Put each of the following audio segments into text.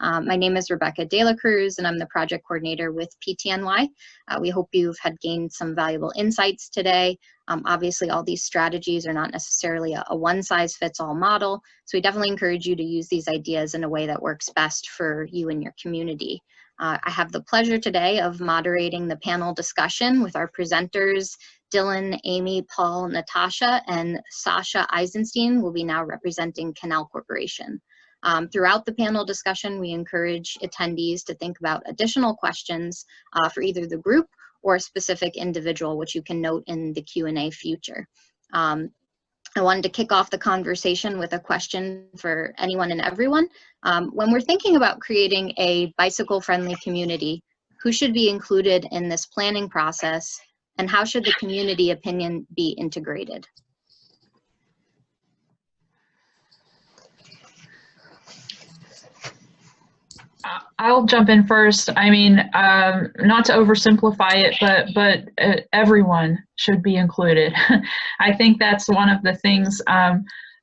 My name is Rebecca De La Cruz, and I'm the project coordinator with PTNY. We hope you've had gained some valuable insights today. Obviously, all these strategies are not necessarily a one-size-fits-all model, so we definitely encourage you to use these ideas in a way that works best for you and your community. I have the pleasure today of moderating the panel discussion with our presenters, Dylan, Amy, Paul, Natasha, and Sasha Eisenstein will be now representing Canal Corporation. Throughout the panel discussion, we encourage attendees to think about additional questions for either the group or a specific individual, which you can note in the Q&A future. I wanted to kick off the conversation with a question for anyone and everyone. When we're thinking about creating a bicycle-friendly community, who should be included in this planning process, and how should the community opinion be integrated? I'll jump in first. I mean, not to oversimplify it, but everyone should be included. I think that's one of the things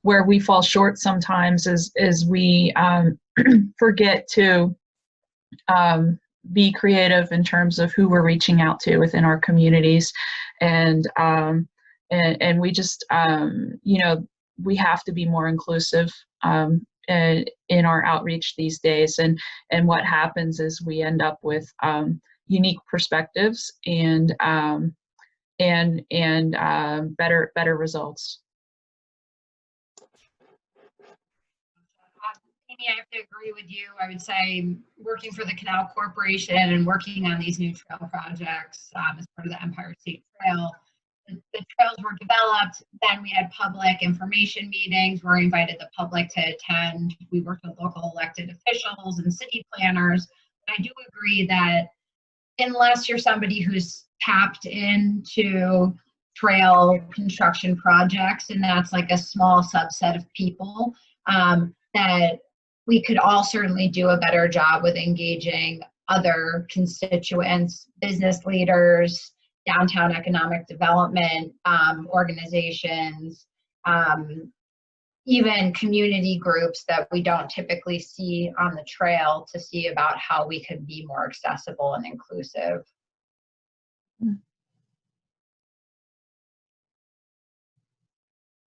where we fall short sometimes is we forget to be creative in terms of who we're reaching out to within our communities, and we just you know, we have to be more inclusive in our outreach these days, and what happens is we end up with unique perspectives and better results. Amy, I have to agree with you. I would say working for the Canal Corporation and working on these new trail projects as part of the Empire State Trail, the trails were developed, then we had public information meetings where we invited the public to attend. We worked with local elected officials and city planners. I do agree that unless you're somebody who's tapped into trail construction projects, and that's like a small subset of people, that we could all certainly do a better job with engaging other constituents, business leaders, downtown economic development organizations, even community groups that we don't typically see on the trail, to see about how we could be more accessible and inclusive.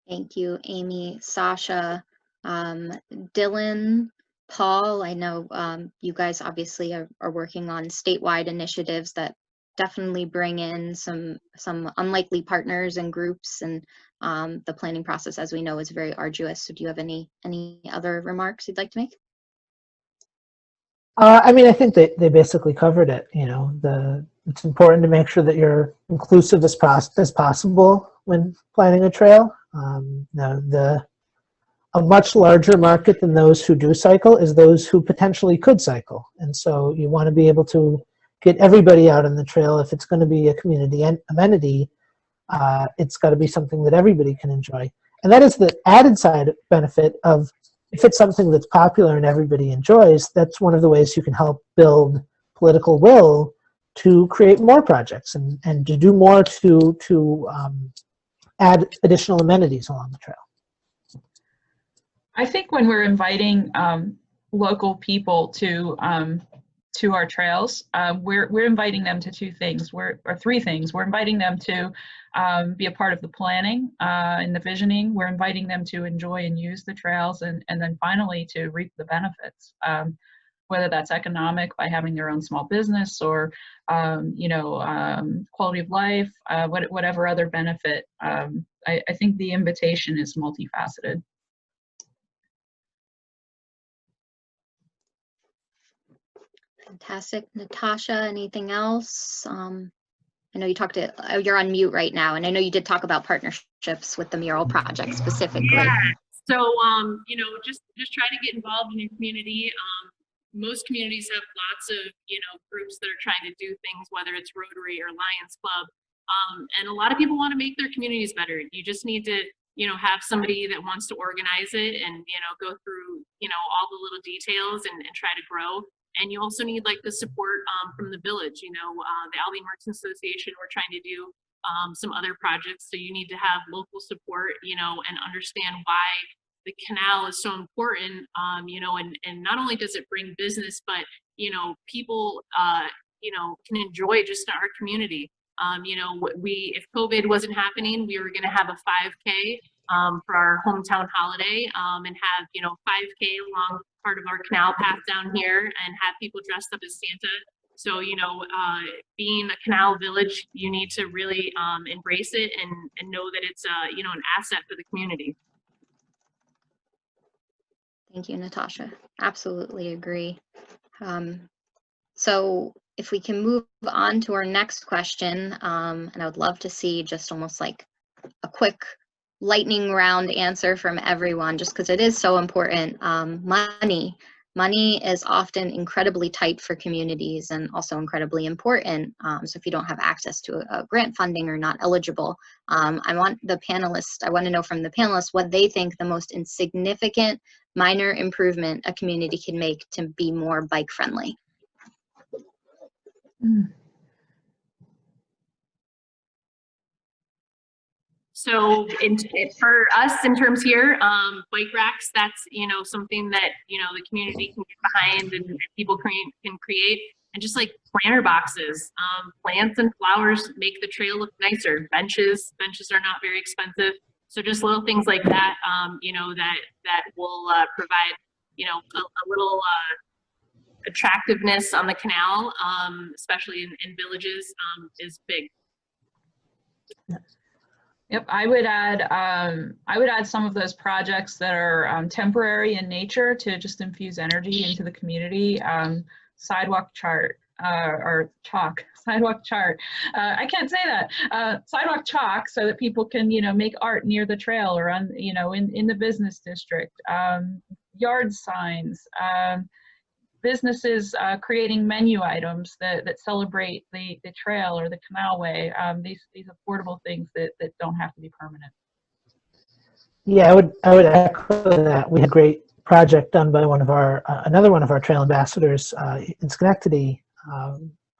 Thank you, Amy, Sasha, Dylan, Paul. I know you guys obviously are working on statewide initiatives that definitely bring in some unlikely partners and groups, and the planning process, as we know, is very arduous. So do you have any other remarks you'd like to make? I mean, I think they basically covered it. You know, it's important to make sure that you're inclusive as possible when planning a trail. A much larger market than those who do cycle is those who potentially could cycle, and so you want to be able to get everybody out on the trail. If it's going to be a community amenity, it's got to be something that everybody can enjoy. And that is the added side benefit of, if it's something that's popular and everybody enjoys, that's one of the ways you can help build political will to create more projects and to do more to add additional amenities along the trail. I think when we're inviting local people to our trails, we're inviting them to three things. We're inviting them to be a part of the planning and the visioning. We're inviting them to enjoy and use the trails, and then finally to reap the benefits, whether that's economic by having their own small business, or quality of life, whatever other benefit. I think the invitation is multifaceted. Fantastic. Natasha, anything else? I know you talked to, you're on mute right now, and I know you did talk about partnerships with the Mural project specifically. Yeah. So, just try to get involved in your community. Most communities have lots of, groups that are trying to do things, whether it's Rotary or Lions Club. And a lot of people want to make their communities better. You just need to, have somebody that wants to organize it and, go through, all the little details and try to grow. And you also need like the support from the village, the Albany Merchants Association, we're trying to do some other projects. So you need to have local support, and understand why the canal is so important, you know, and not only does it bring business, but, you know, people, you know, can enjoy just our community. You know, if COVID wasn't happening, we were going to have a 5K for our hometown holiday, and have, you know, 5K along part of our canal path down here, and have people dressed up as Santa. So, you know, being a canal village, you need to really embrace it and know that it's, you know, an asset for the community. Thank you, Natasha. Absolutely agree. So if we can move on to our next question, and I would love to see just almost like a quick lightning round answer from everyone, just because it is so important. Money is often incredibly tight for communities and also incredibly important. So if you don't have access to a grant funding or not eligible, I want to know from the panelists what they think the most insignificant minor improvement a community can make to be more bike friendly. So for us in terms here, bike racks, that's, you know, something that, you know, the community can get behind and people can create. And just like planter boxes, plants and flowers make the trail look nicer. Benches are not very expensive. So just little things like that, you know, that will provide, you know, a little attractiveness on the canal, especially in villages, is big. Yep, I would add some of those projects that are temporary in nature to just infuse energy into the community. Sidewalk chart or chalk, sidewalk chart. I can't say that. Sidewalk chalk, so that people can, you know, make art near the trail or on, you know, in the business district. Yard signs. Businesses creating menu items that celebrate the trail or the canalway, these affordable things that don't have to be permanent. Yeah, I would echo that. We had a great project done by another one of our trail ambassadors in Schenectady,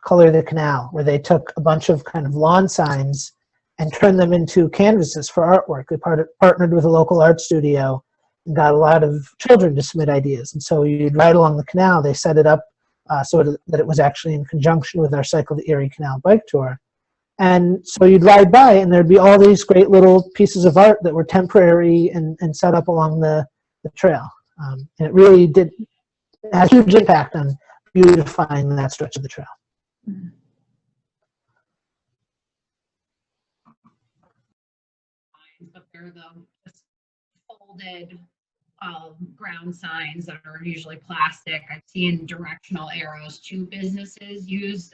Color the Canal, where they took a bunch of kind of lawn signs and turned them into canvases for artwork. They partnered with a local art studio and got a lot of children to submit ideas. And so you'd ride along the canal. They set it up so that it was actually in conjunction with our Cycle the Erie Canal bike tour. And so you'd ride by and there'd be all these great little pieces of art that were temporary and set up along the trail. And it really had a huge impact on beautifying that stretch of the trail. Mm-hmm. But they're the folded ground signs that are usually plastic. I've seen directional arrows to businesses used,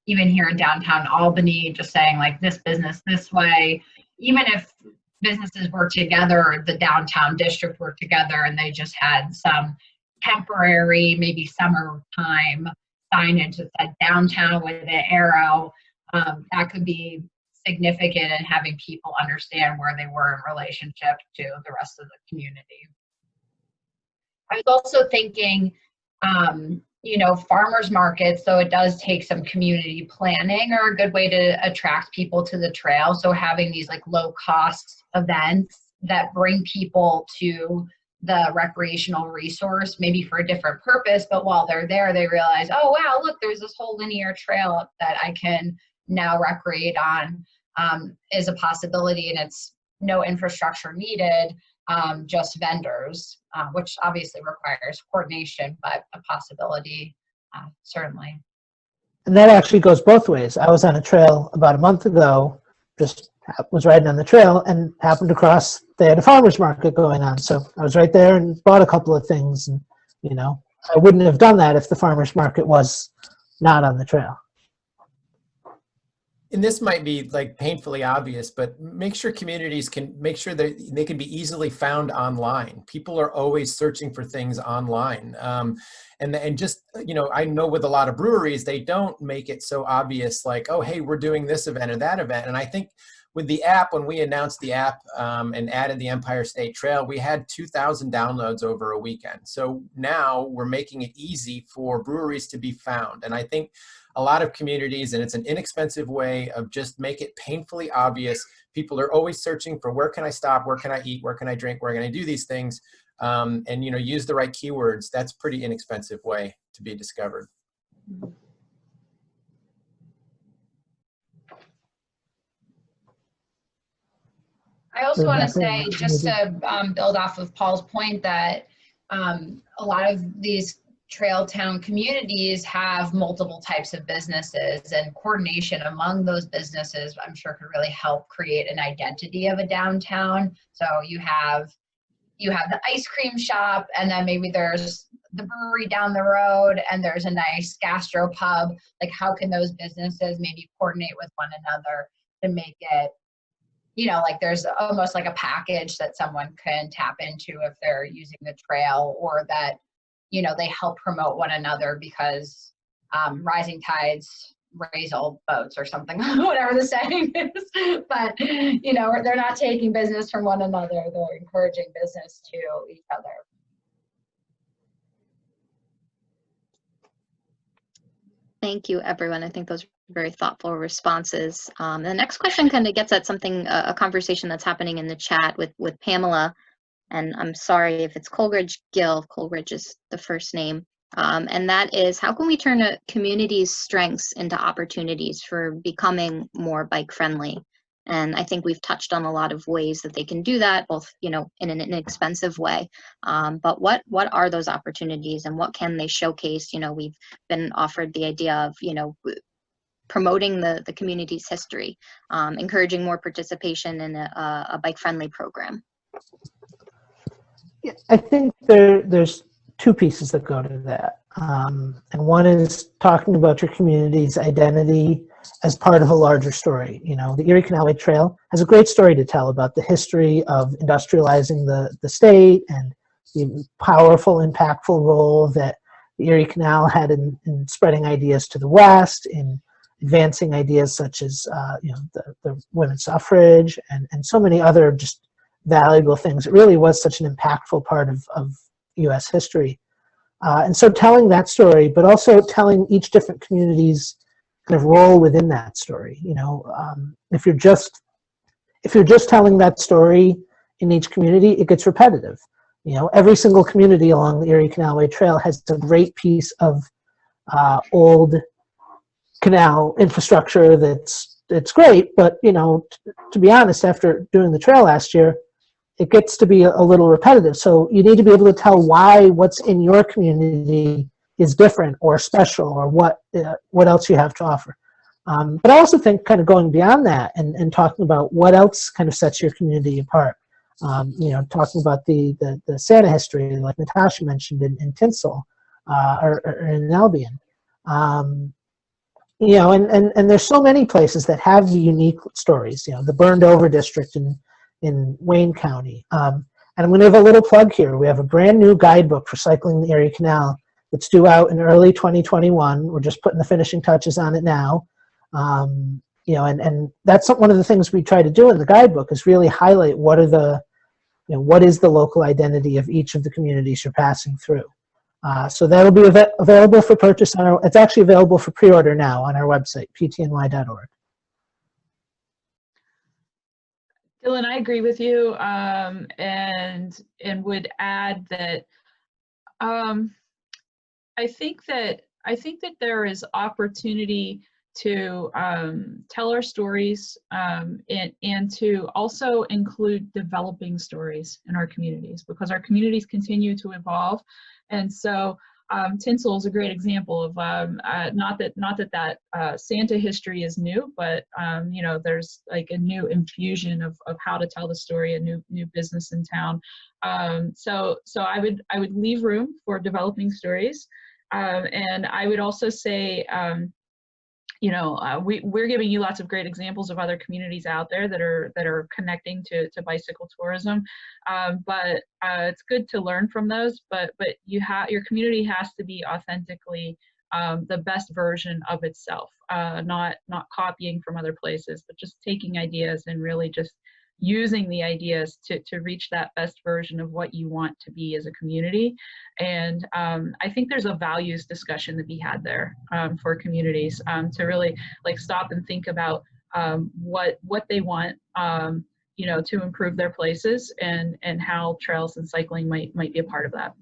even here in downtown Albany, just saying like this business this way. Even if businesses work together, the downtown district worked together and they just had some temporary, maybe summertime signage that said downtown with an arrow, that could be significant in having people understand where they were in relationship to the rest of the community. I was also thinking, you know, farmers markets, so it does take some community planning, are a good way to attract people to the trail. So having these like low cost events that bring people to the recreational resource, maybe for a different purpose, but while they're there, they realize, oh wow, look, there's this whole linear trail that I can now recreate on, is a possibility, and it's no infrastructure needed, just vendors, which obviously requires coordination, but a possibility, certainly. And that actually goes both ways. I was on a trail about a month ago, just was riding on the trail and happened across, they had a farmer's market going on. So I was right there and bought a couple of things. And, you know, I wouldn't have done that if the farmer's market was not on the trail. And this might be like painfully obvious, but make sure communities can make sure that they can be easily found online. People are always searching for things online. And just, you know, I know with a lot of breweries, they don't make it so obvious like, oh, hey, we're doing this event or that event. And I think with the app, when we announced the app and added the Empire State Trail, we had 2,000 downloads over a weekend. So now we're making it easy for breweries to be found. And I think a lot of communities, and it's an inexpensive way of just make it painfully obvious. People are always searching for where can I stop, where can I eat, where can I drink, where can I do these things, and use the right keywords. That's a pretty inexpensive way to be discovered. I also want to say, just to build off of Paul's point, that a lot of these trail town communities have multiple types of businesses, and coordination among those businesses, I'm sure, could really help create an identity of a downtown. So you have the ice cream shop, and then maybe there's the brewery down the road, and there's a nice gastro pub. Like, how can those businesses maybe coordinate with one another to make it, like there's almost like a package that someone can tap into if they're using the trail, or that, they help promote one another, because rising tides raise all boats or something, whatever the saying is. But, they're not taking business from one another. They're encouraging business to each other. Thank you, everyone. I think those are very thoughtful responses. The next question kind of gets at something, a conversation that's happening in the chat with Pamela. And I'm sorry if it's Coleridge Gill. Coleridge is the first name. And that is, how can we turn a community's strengths into opportunities for becoming more bike friendly? And I think we've touched on a lot of ways that they can do that, both, in an inexpensive way. But what are those opportunities, and what can they showcase? We've been offered the idea of, promoting the community's history, encouraging more participation in a bike friendly program. Yeah, I think there's two pieces that go to that. And one is talking about your community's identity as part of a larger story. The Erie Canal Trail has a great story to tell about the history of industrializing the state, and the powerful, impactful role that the Erie Canal had in spreading ideas to the West, in advancing ideas such as the women's suffrage, and so many other just valuable things. It really was such an impactful part of U.S. history. And so telling that story, but also telling each different community's kind of role within that story. If you're just telling that story in each community, it gets repetitive. Every single community along the Erie Canalway Trail has a great piece of old canal infrastructure that's great, but to be honest, after doing the trail last year, it gets to be a little repetitive. So you need to be able to tell why what's in your community is different or special, or what else you have to offer. But I also think kind of going beyond that and talking about what else kind of sets your community apart. Talking about the Santa history, like Natasha mentioned in Tinsel, or in Albion. And there's so many places that have unique stories. The Burned Over district in Wayne County. And I'm going to have a little plug here. We have a brand new guidebook for cycling the Erie Canal that's due out in early 2021. We're just putting the finishing touches on it now. And that's one of the things we try to do in the guidebook, is really highlight what is the local identity of each of the communities you're passing through. So that'll be available for purchase it's actually available for pre-order now on our website, ptny.org. Dylan, I agree with you, and would add that I think that there is opportunity to tell our stories, and to also include developing stories in our communities, because our communities continue to evolve. And so Tinsel is a great example of not that Santa history is new, but there's like a new infusion of how to tell the story, a new business in town. So I would leave room for developing stories, and I would also say we're giving you lots of great examples of other communities out there that are connecting to bicycle tourism, but it's good to learn from those. But your community has to be authentically the best version of itself, not copying from other places, but just taking ideas and really just using the ideas to reach that best version of what you want to be as a community. And I think there's a values discussion to be had there for communities to really like stop and think about what they want, you know, to improve their places, and how trails and cycling might be a part of that.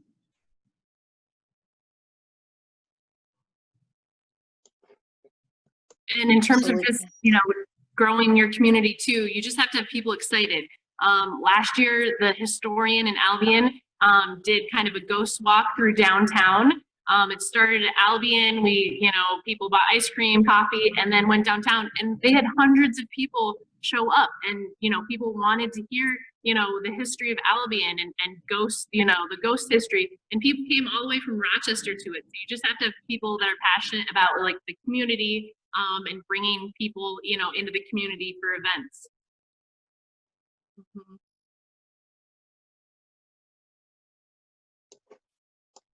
And in terms of Absolutely. just, you know, growing your community too, you just have to have people excited. Last year, the historian in Albion did kind of a ghost walk through downtown. It started at Albion. People bought ice cream, coffee, and then went downtown, and they had hundreds of people show up, and, you know, people wanted to hear, you know, the history of Albion and ghost, you know, the ghost history, and people came all the way from Rochester to it. So you just have to have people that are passionate about like the community, and bringing people, you know, into the community for events.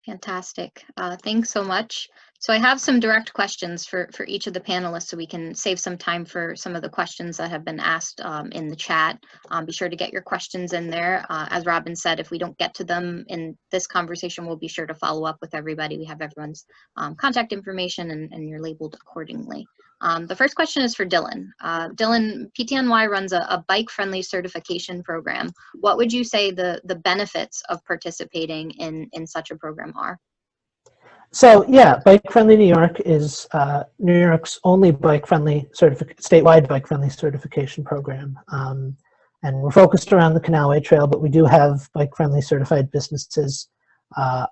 Fantastic. Thanks so much. So I have some direct questions for each of the panelists so we can save some time for some of the questions that have been asked in the chat. Be sure to get your questions in there. As Robin said, if we don't get to them in this conversation, we'll be sure to follow up with everybody. We have everyone's contact information, and you're labeled accordingly. The first question is for Dylan. Dylan, PTNY runs a bike-friendly certification program. What would you say the benefits of participating in such a program are? So yeah, Bike Friendly New York is New York's only statewide bike-friendly certification program. And we're focused around the Canalway Trail, but we do have bike-friendly certified businesses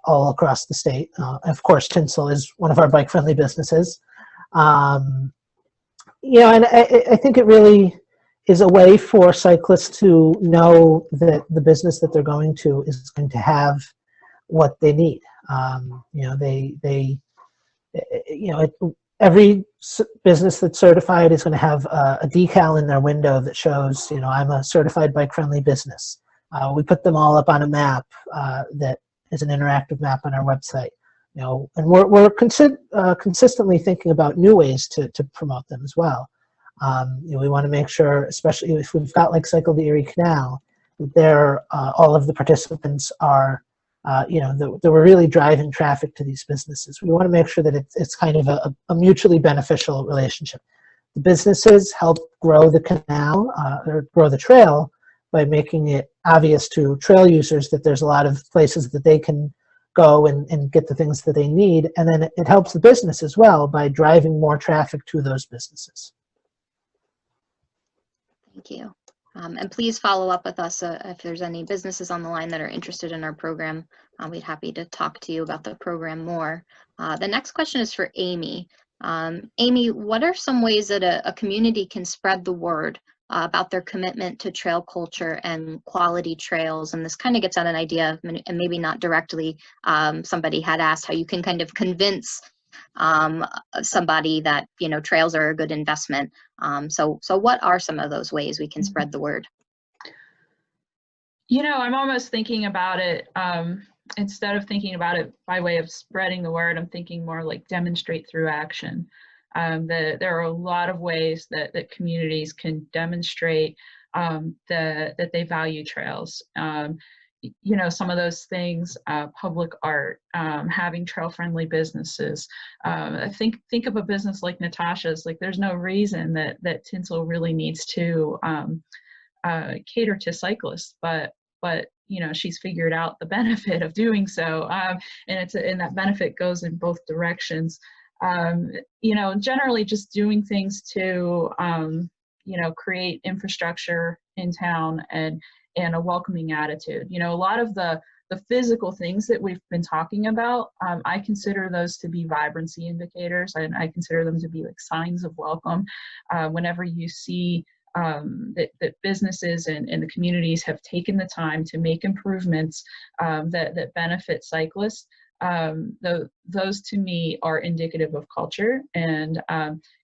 all across the state. Of course, Tinsel is one of our bike-friendly businesses. You know, and I think it really is a way for cyclists to know that the business that they're going to is going to have what they need. You know, every business that's certified is going to have a decal in their window that shows, you know, I'm a certified bike-friendly business. We put them all up on a map that is an interactive map on our website. You know, and we're consistently thinking about new ways to promote them as well. You know, we want to make sure, especially if we've got like Cycle the Erie Canal, that all of the participants are, you know, that we're really driving traffic to these businesses. We want to make sure that it's kind of a mutually beneficial relationship. The businesses help grow the canal or grow the trail by making it obvious to trail users that there's a lot of places that they can go and get the things that they need, and then it helps the business as well by driving more traffic to those businesses. Thank you. And please follow up with us if there's any businesses on the line that are interested in our program. We'd be happy to talk to you about the program more. The next question is for Amy. Amy, what are some ways that a community can spread the word about their commitment to trail culture and quality trails? And this kind of gets at an idea, and maybe not directly, somebody had asked how you can kind of convince somebody that, you know, trails are a good investment. So what are some of those ways we can spread the word? You know, I'm almost thinking about it, instead of thinking about it by way of spreading the word, I'm thinking more like demonstrate through action. There are a lot of ways that communities can demonstrate that they value trails. You know, some of those things, public art, having trail-friendly businesses. Think of a business like Natasha's. Like, there's no reason that Tinsel really needs to cater to cyclists, but you know, she's figured out the benefit of doing so, and that benefit goes in both directions. You know, generally just doing things to, you know, create infrastructure in town and a welcoming attitude. You know, a lot of the physical things that we've been talking about, I consider those to be vibrancy indicators, and I consider them to be like signs of welcome. Whenever you see that businesses and the communities have taken the time to make improvements that benefit cyclists, those to me are indicative of culture, and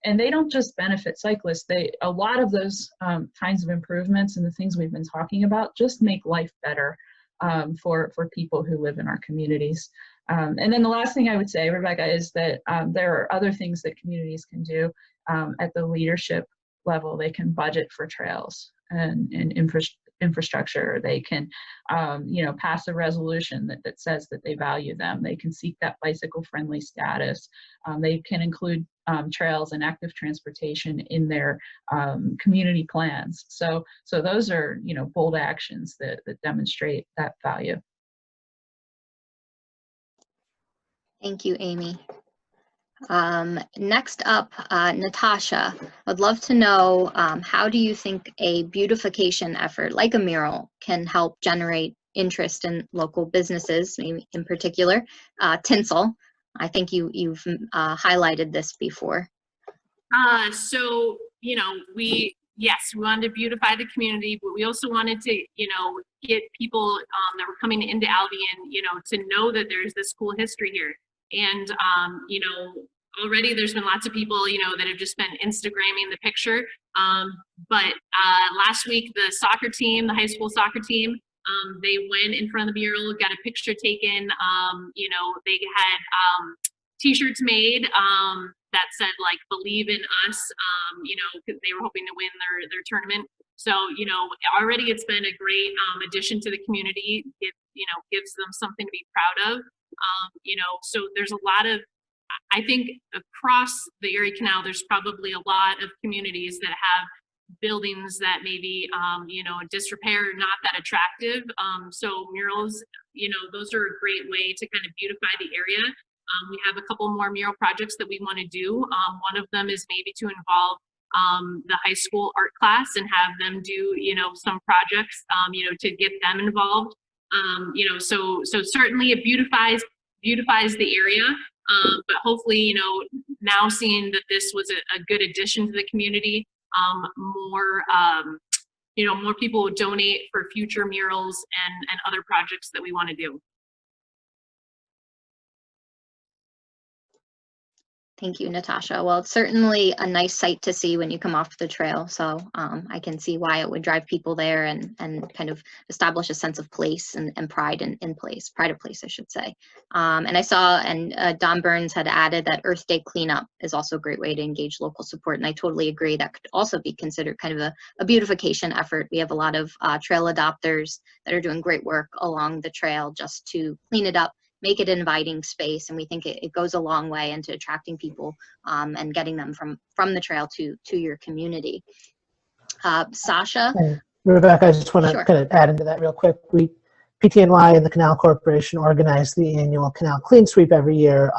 they don't just benefit cyclists. A lot of those kinds of improvements and the things we've been talking about just make life better for people who live in our communities. And then the last thing I would say, Rebecca, is that there are other things that communities can do at the leadership level. They can budget for trails and infrastructure. They can, pass a resolution that says that they value them. They can seek that bicycle-friendly status. They can include trails and active transportation in their community plans. So those are, bold actions that demonstrate that value. Thank you, Amy. Next up, Natasha, I'd love to know, how do you think a beautification effort like a mural can help generate interest in local businesses, maybe in particular, tinsel? I think you've highlighted this before. So, yes, we wanted to beautify the community, but we also wanted to, get people that were coming into Albion, to know that there's this cool history here. And, already there's been lots of people, that have just been Instagramming the picture. But last week, the soccer team, the high school soccer team, they went in front of the mural, got a picture taken. They had T-shirts made that said, like, believe in us, because they were hoping to win their tournament. So, already it's been a great addition to the community. It, gives them something to be proud of. So there's a lot of, I think across the Erie Canal, there's probably a lot of communities that have buildings that maybe, in disrepair, not that attractive. So murals, those are a great way to kind of beautify the area. We have a couple more mural projects that we want to do. One of them is maybe to involve the high school art class and have them do, some projects, to get them involved. So certainly it beautifies the area, but hopefully, now seeing that this was a good addition to the community, more people will donate for future murals and other projects that we want to do. Thank you, Natasha. Well, it's certainly a nice sight to see when you come off the trail. So I can see why it would drive people there and kind of establish a sense of place and pride in place, pride of place, I should say. And I saw, and Don Burns had added that Earth Day cleanup is also a great way to engage local support. And I totally agree. That could also be considered kind of a beautification effort. We have a lot of trail adopters that are doing great work along the trail just to clean it up, make it an inviting space, and we think it goes a long way into attracting people and getting them from the trail to your community. Sasha? And Rebecca, I just want to kind of add into that real quick. PTNY and the Canal Corporation organize the annual Canal Clean Sweep every year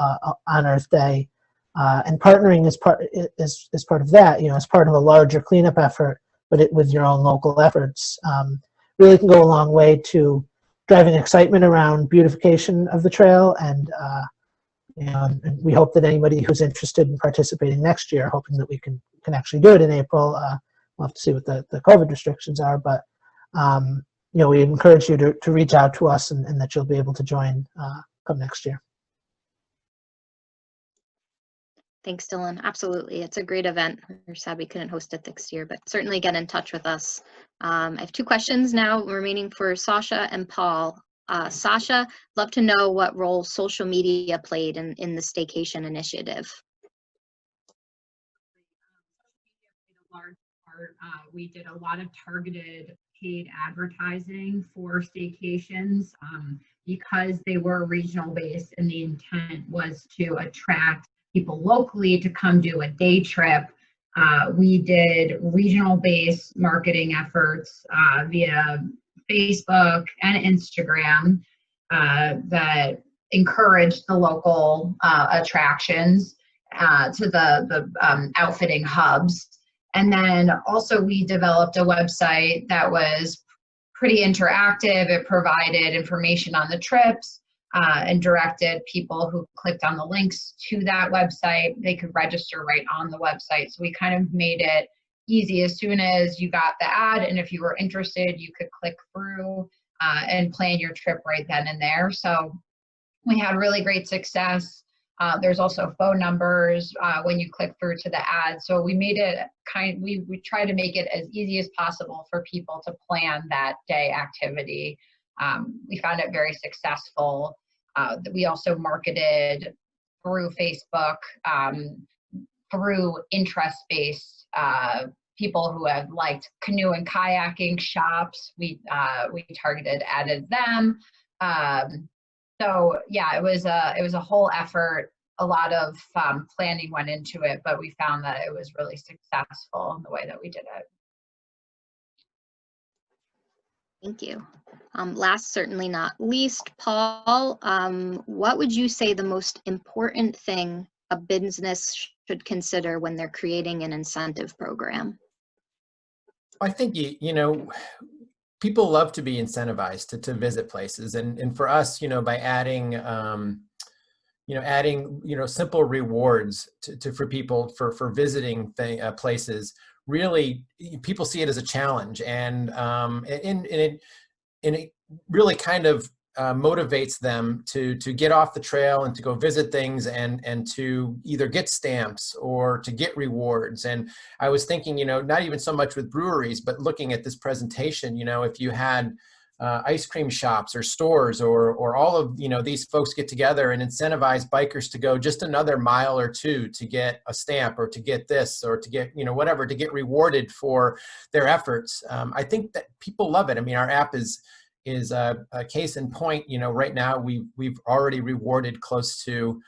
on Earth Day, and partnering is part of that. As part of a larger cleanup effort, but with your own local efforts, really can go a long way to driving excitement around beautification of the trail, and and we hope that anybody who's interested in participating next year, hoping that we can actually do it in April. We'll have to see what the COVID restrictions are, but we encourage you to reach out to us, and that you'll be able to join come next year. Thanks, Dylan. Absolutely. It's a great event. We're sad we couldn't host it next year, but certainly get in touch with us. I have two questions now remaining for Sasha and Paul. Sasha, love to know what role social media played in the staycation initiative. A large part. We did a lot of targeted paid advertising for staycations because they were regional based, and the intent was to attract people locally to come do a day trip. We did regional based marketing efforts via Facebook and Instagram that encouraged the local attractions to the outfitting hubs. And then also we developed a website that was pretty interactive. It provided information on the trips and directed people who clicked on the links to that website. They could register right on the website. So we kind of made it easy. As soon as you got the ad, and if you were interested, you could click through and plan your trip right then and there. So we had really great success. There's also phone numbers when you click through to the ad. So we made it we try to make it as easy as possible for people to plan that day activity. We found it very successful. We also marketed through Facebook, through interest-based people who have liked canoe and kayaking shops. We added them. So yeah, it was a whole effort. A lot of planning went into it, but we found that it was really successful in the way that we did it. Thank you. Last, certainly not least, Paul, what would you say the most important thing a business should consider when they're creating an incentive program? I think, you know, people love to be incentivized to visit places. And for us, you know, by adding, simple rewards for people for visiting places, really people see it as a challenge, and it really kind of motivates them to get off the trail and to go visit things and to either get stamps or to get rewards. And I was thinking, you know, not even so much with breweries, but looking at this presentation, you know, if you had ice cream shops or stores or all of, you know, these folks get together and incentivize bikers to go just another mile or two to get a stamp or to get this or to get, you know, whatever, to get rewarded for their efforts. I think that people love it. I mean, our app is a case in point. You know, right now we've already rewarded close to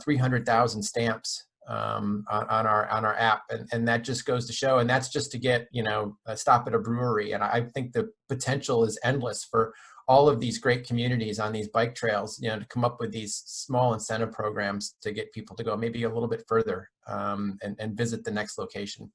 300,000 stamps on our app, and that just goes to show. And that's just to get, you know, a stop at a brewery. And I think the potential is endless for all of these great communities on these bike trails, you know, to come up with these small incentive programs to get people to go maybe a little bit further and visit the next location.